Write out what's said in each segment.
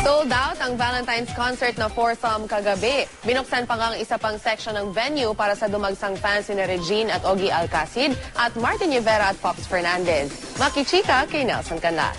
Sold out ang Valentine's concert na foursome kagabi. Binuksan pa nga ang isa pang section ng venue para sa dumagsang fans ni Regine at Ogie Alcacid at Martin Rivera at Pops Fernandez. Makichika kay Nelson Canlas.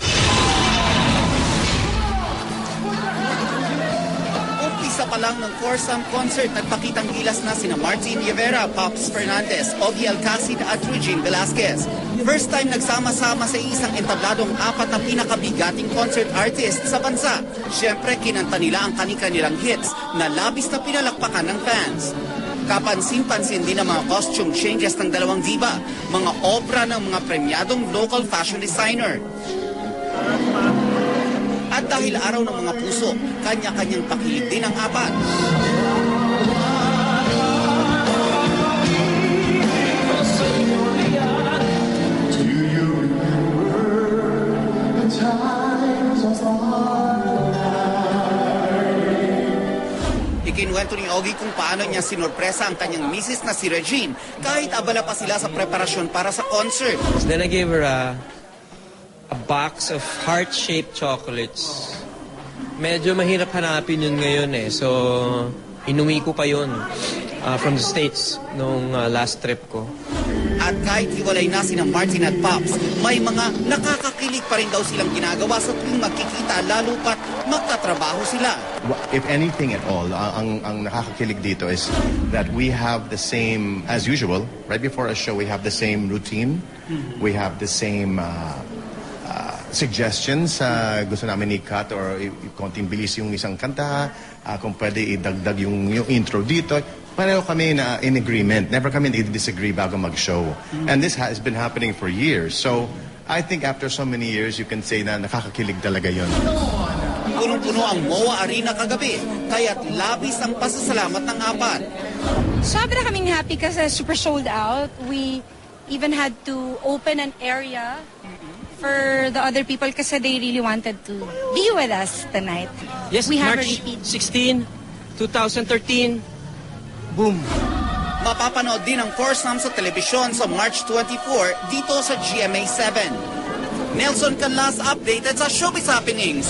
Umpisa pa lang ng foursome concert, nagpakitang gilas na sina Martin Rivera, Pops Fernandez, Ogie Alcacid at Regine Velasquez. First time nagsama-sama sa isang entabladong apat na pinakabigating concert artist sa bansa. Siyempre, kinanta nila ang kani-kanilang hits na labis na pinalakpakan ng fans. Kapansin-pansin din ang mga costume changes ng dalawang diva, mga obra ng mga premyadong local fashion designer. At dahil araw ng mga puso, kanya-kanyang pakilig din ang apat. Ikinuwento ni Ogie kung paano niya sinurpresa ang kanyang misis na si Regine kahit abala pa sila sa preparasyon para sa concert. Then I gave her a box of heart-shaped chocolates. Medyo mahirap hanapin yun ngayon eh. So, inuwi ko pa yun from the States nung last trip ko. At kahit hiwalay na sina Martin at Pops, may mga nakakakilig pa rin daw silang ginagawa sa tuwing magkikita, lalo pat magtatrabaho sila. If anything at all, ang nakakakilig dito is that we have the same, as usual, right before a show, we have the same routine. We have the same suggestions. Gusto namin i-cut or konting bilis yung isang kanta, kung pwede idagdag yung intro dito. Pareho kami na in agreement. Never kami i-disagree bago mag-show. And this has been happening for years. So, I think after so many years, you can say na nakakakilig talaga yun. Punong-puno ang MOA Arena kagabi, kaya't labis ang pasasalamat ng apat. Sobra kaming happy kasi super sold out. We even had to open an area for the other people kasi they really wanted to be with us tonight. Yes, we have March a repeat. 16, 2013, boom. Mapapanood din ang foursome sa telebisyon sa March 24 dito sa GMA7. Nelson Canlas updated sa Showbiz Happenings.